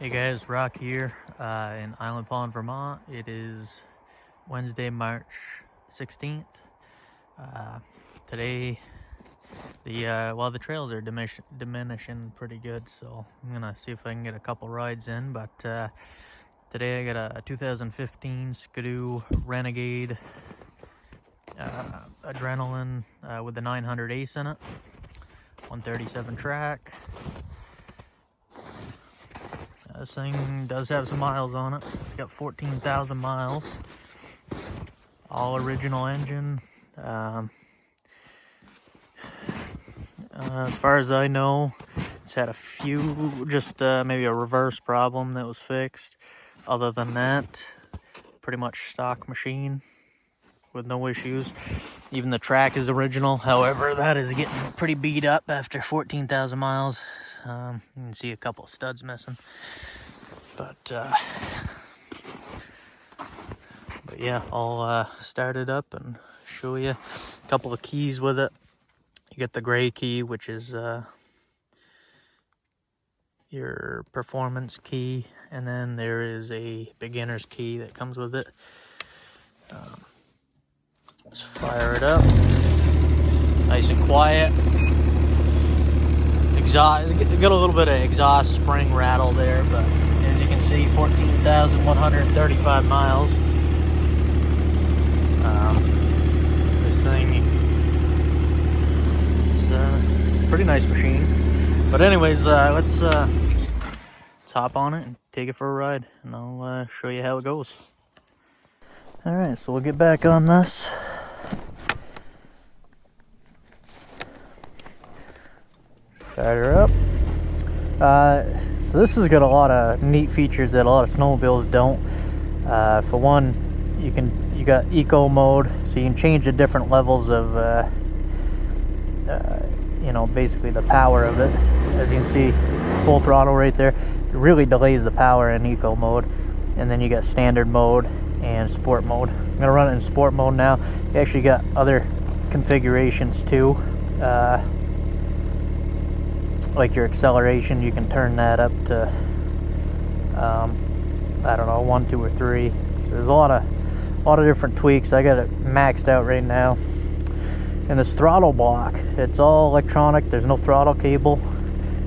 Hey guys, Rock here in Island Pond, Vermont. It is Wednesday, March 16th. Today, the trails are diminishing pretty good, so I'm gonna see if I can get a couple rides in. But today I got a 2015 Skidoo Renegade Adrenaline with the 900 Ace in it, 137 track. This thing does have some miles on it. It's got 14,000 miles. All original engine. As far as I know, it's had a few, just maybe a reverse problem that was fixed. Other than that, pretty much stock machine with no issues. Even the track is original. However, that is getting pretty beat up after 14,000 miles. You can see a couple of studs missing. But yeah, I'll start it up and show you a couple of keys with it. You get the gray key, which is your performance key, and then there is a beginner's key that comes with it. Let's fire it up. Nice and quiet. Exhaust, got a little bit of exhaust spring rattle there, but as you can see, 14,135 miles. This thing, it's a pretty nice machine. But anyways, let's hop on it and take it for a ride, and I'll show you how it goes. All right, so we'll get back on this. Start her up. So this has got a lot of neat features that a lot of snowmobiles don't. For one, you got eco mode, so you can change the different levels of basically the power of it. As you can see, full throttle right there. It really delays the power in eco mode. And then you got standard mode and sport mode. I'm gonna run it in sport mode now. You actually got other configurations too. Like your acceleration, you can turn that up to I don't know, 1, 2, or 3. So there's a lot of different tweaks. I got it maxed out right now. And this throttle block, it's all electronic. There's no throttle cable.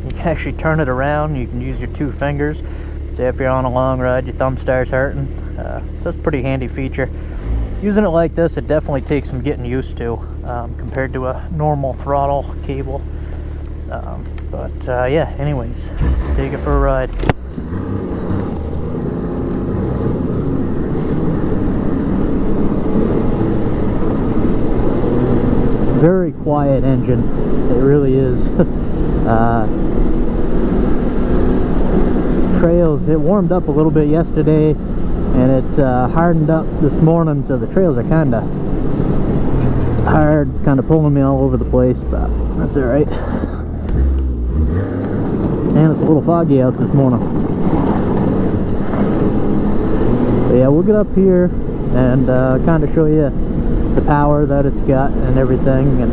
You can actually turn it around. You can use your 2 fingers. So if you're on a long ride, your thumb starts hurting. That's a pretty handy feature. Using it like this, it definitely takes some getting used to compared to a normal throttle cable. Yeah, anyways, let's take it for a ride. Very quiet engine, it really is. These trails, it warmed up a little bit yesterday, and it hardened up this morning, so the trails are kind of hard, kind of pulling me all over the place, but that's alright. And it's a little foggy out this morning. But yeah, we'll get up here and kind of show you the power that it's got and everything. And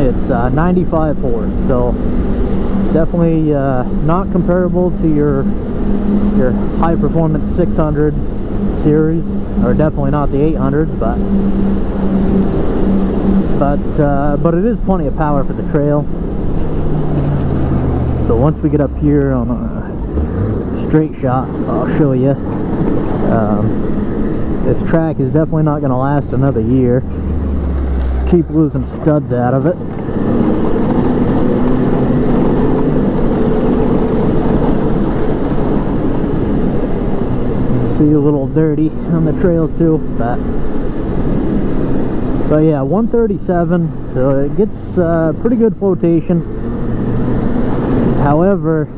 it's 95 horse, so definitely not comparable to your high performance 600 series, or definitely not the 800s, but it is plenty of power for the trail. So once we get up here on a straight shot, I'll show you. This track is definitely not going to last another year. Keep losing studs out of it. You see a little dirty on the trails too, but yeah, 137, so it gets pretty good flotation. However,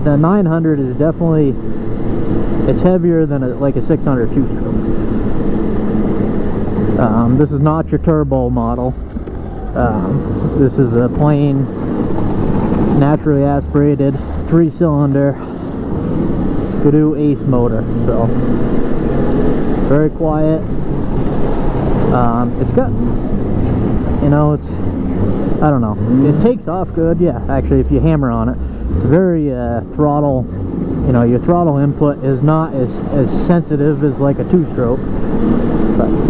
the 900 is definitely, it's heavier than like a 600 two-stroke. This is not your turbo model. This is a plain, naturally aspirated, 3-cylinder Skidoo Ace motor. So, very quiet. It's got, I don't know, it takes off good. Yeah, actually, if you hammer on it, it's very throttle you know, your throttle input is not as sensitive as like a two-stroke, but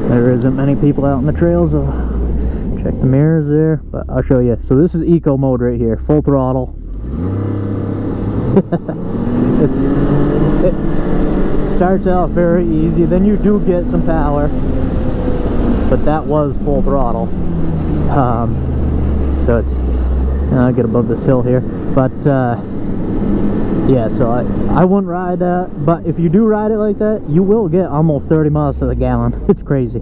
there isn't many people out in the trails, so check the mirrors there, but I'll show you. So this is eco mode right here, full throttle. It starts out very easy, then you do get some power, but that was full throttle. So it's, I'll get above this hill here, but yeah, so I wouldn't ride that, but if you do ride it like that, you will get almost 30 miles to the gallon. It's crazy.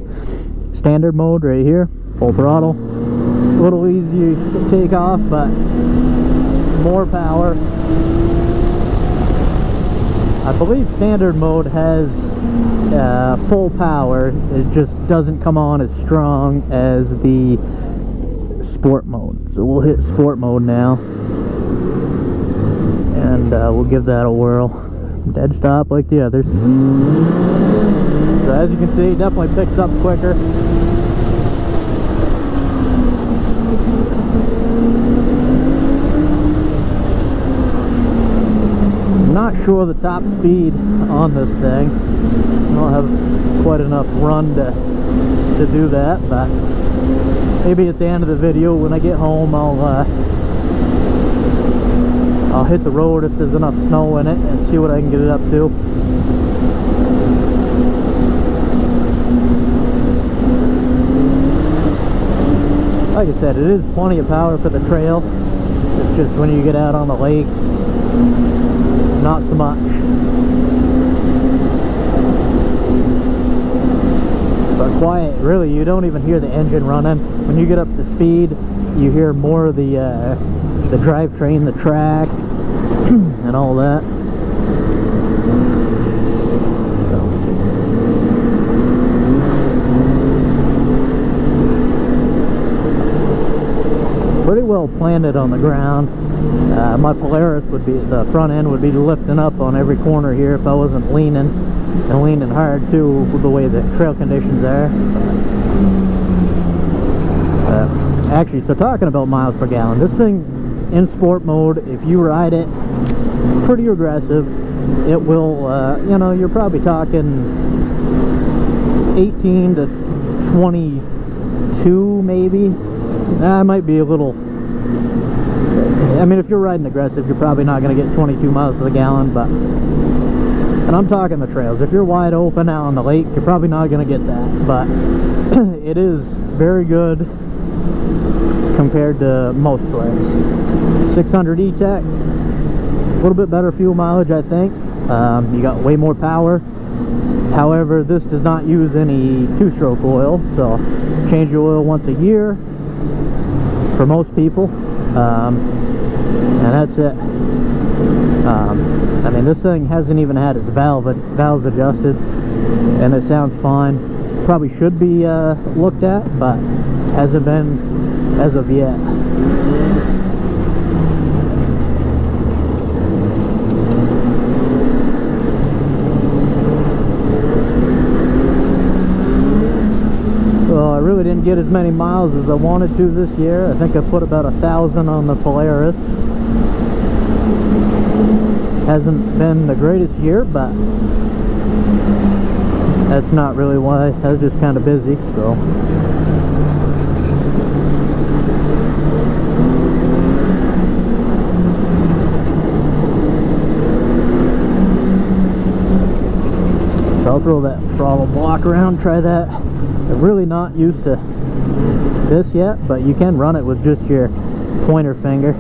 Standard mode right here, full throttle, a little easier to take off, but more power. I believe standard mode has full power. It just doesn't come on as strong as the sport mode. So we'll hit sport mode now, and we'll give that a whirl. Dead stop like the others. So as you can see, it definitely picks up quicker. Not sure the top speed on this thing. I don't have quite enough run to do that, but maybe at the end of the video when I get home I'll hit the road if there's enough snow in it and see what I can get it up to. Like I said, it is plenty of power for the trail. It's just when you get out on the lakes, not so much. But quiet, really, you don't even hear the engine running. When you get up to speed, you hear more of the drivetrain, the track, and all that. It's pretty well planted on the ground. My Polaris would be, the front end would be lifting up on every corner here if I wasn't leaning, and leaning hard too with the way the trail conditions are. Actually, so talking about miles per gallon, this thing in sport mode, if you ride it pretty aggressive, it will, you know, you're probably talking 18 to 22 maybe. That might be a little, I mean, if you're riding aggressive, you're probably not going to get 22 miles to the gallon, but, and I'm talking the trails. If you're wide open out on the lake, you're probably not going to get that, but it is very good compared to most sleds. 600 E-Tech, a little bit better fuel mileage, I think. You got way more power. However, this does not use any two-stroke oil, so change your oil once a year for most people. And that's it. I mean, this thing hasn't even had its valves adjusted, and it sounds fine. Probably should be looked at, but hasn't been as of yet. Well, I really didn't get as many miles as I wanted to this year. I think I put about 1,000 on the Polaris. Hasn't been the greatest year, but that's not really why. I was just kind of busy, so. So I'll throw that throttle block around, try that. I'm really not used to this yet, but you can run it with just your pointer finger.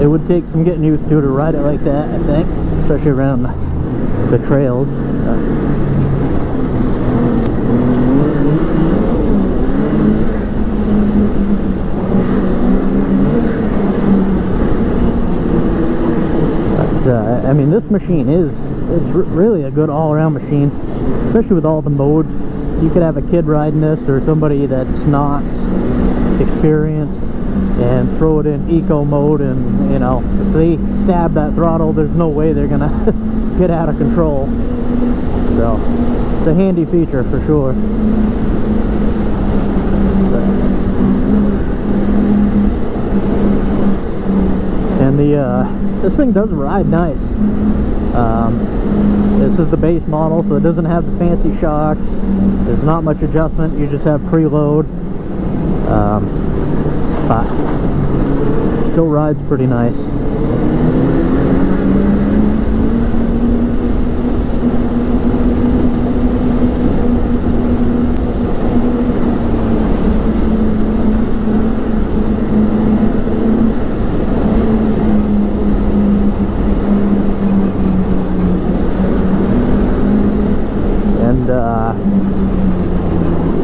It would take some getting used to ride it like that, I think, especially around the trails. I mean, this machine it's really a good all-around machine, especially with all the modes. You could have a kid riding this or somebody that's not experienced and throw it in eco mode, and you know, if they stab that throttle, there's no way they're gonna get out of control. So it's a handy feature for sure. And this thing does ride nice. This is the base model, so it doesn't have the fancy shocks. There's not much adjustment. You just have preload. But it still rides pretty nice.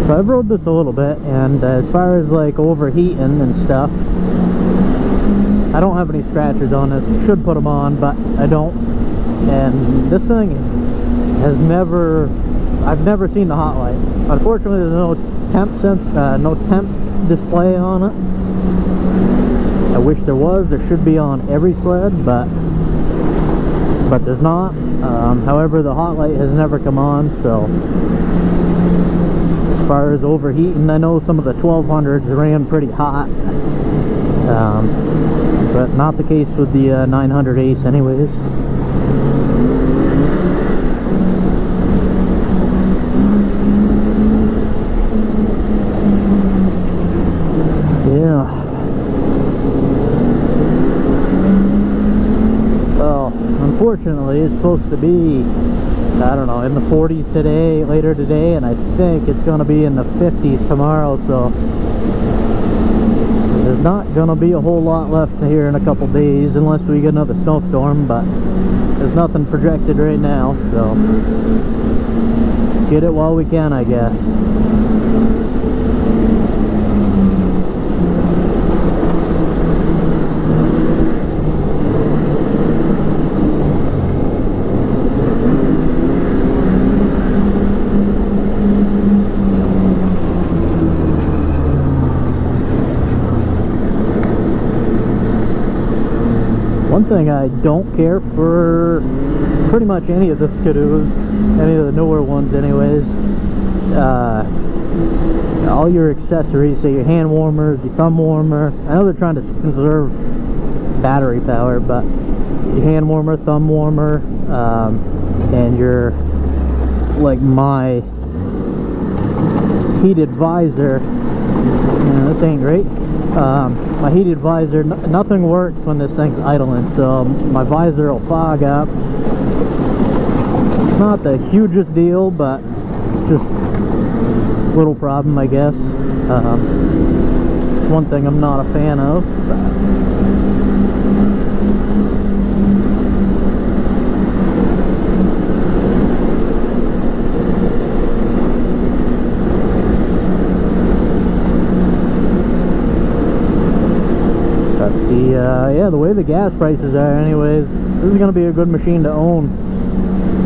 So I've rode this a little bit, and as far as like overheating and stuff, I don't have any scratches on this. Should put them on, but I don't. And this thing has I've never seen the hot light. Unfortunately, there's no temp display on it. I wish there was. There should be on every sled, but there's not. However, the hot light has never come on, so as far as overheating, I know some of the 1200s ran pretty hot, but not the case with the 900 Ace anyways. Yeah. Well, unfortunately, it's supposed to be, I don't know, in the 40s later today, and I think it's going to be in the 50s tomorrow, so there's not going to be a whole lot left here in a couple days unless we get another snowstorm, but there's nothing projected right now, so get it while we can, I guess. One thing I don't care for pretty much any of the Skidoos, any of the newer ones anyways, all your accessories, say your hand warmers, your thumb warmer. I know they're trying to conserve battery power, but your hand warmer, thumb warmer, and your, like my heated visor, this ain't great. My heated visor, nothing works when this thing's idling, so my visor will fog up. It's not the hugest deal, but it's just a little problem, I guess. It's one thing I'm not a fan of. Yeah, the way the gas prices are anyways, this is going to be a good machine to own.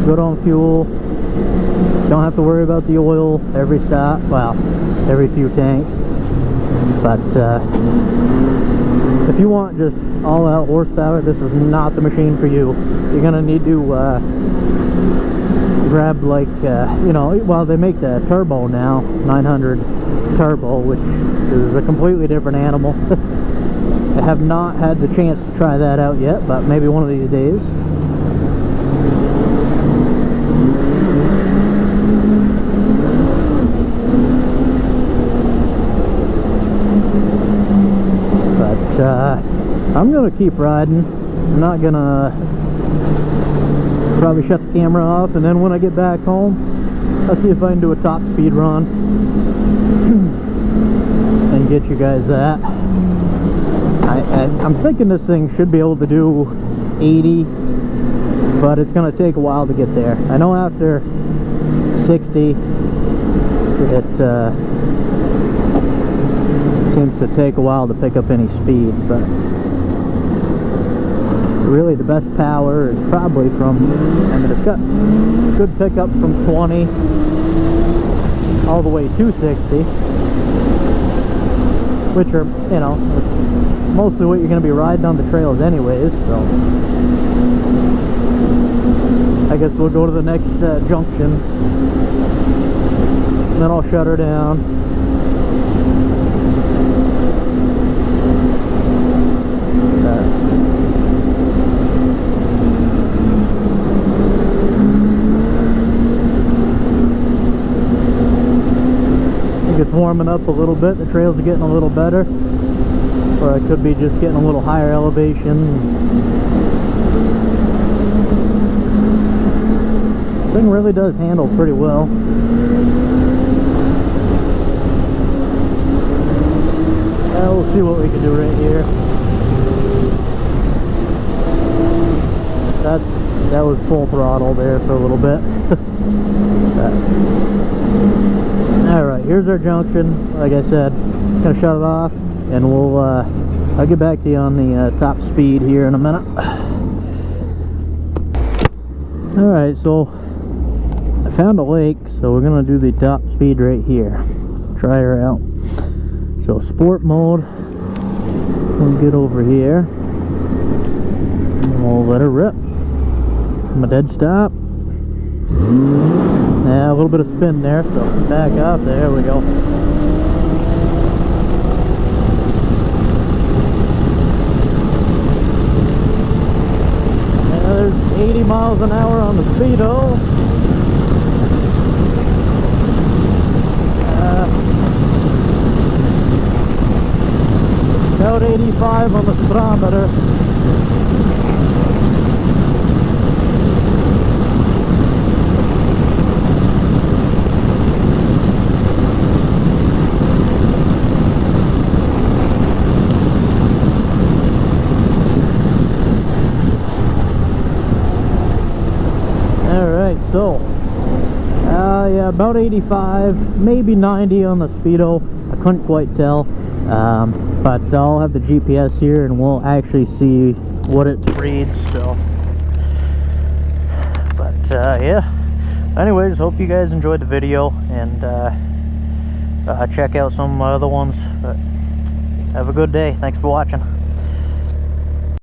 Good on fuel. Don't have to worry about the oil every stop, well, every few tanks. But if you want just all out horsepower, this is not the machine for you. You're going to need to grab like, well, they make the turbo now, 900 turbo, which is a completely different animal. I have not had the chance to try that out yet, but maybe one of these days. But I'm gonna keep riding. I'm not gonna probably shut the camera off, and then when I get back home, I'll see if I can do a top speed run and get you guys that. I'm thinking this thing should be able to do 80, but it's going to take a while to get there. I know after 60, it seems to take a while to pick up any speed, but really the best power is probably from, it's got good pickup from 20 all the way to 60. Which are, it's mostly what you're going to be riding on the trails anyways, so. I guess we'll go to the next junction, and then I'll shut her down. It's warming up a little bit. The trails are getting a little better, or I could be just getting a little higher elevation. This thing really does handle pretty well. We'll see what we can do right here. That was full throttle there for a little bit. Alright, here's our junction. Like I said, I'm gonna shut it off, and I'll get back to you on the top speed here in a minute. Alright, so I found a lake, so we're gonna do the top speed right here. Try her out. So sport mode, we'll get over here, and we'll let her rip. From a dead stop. Yeah, a little bit of spin there, so back up. There we go. Yeah, there's 80 miles an hour on the speedo. About 85 on the speedometer. So, yeah, about 85, maybe 90 on the speedo. I couldn't quite tell, but I'll have the GPS here, and we'll actually see what it reads. So, but yeah. Anyways, hope you guys enjoyed the video, and check out some other ones. But have a good day. Thanks for watching.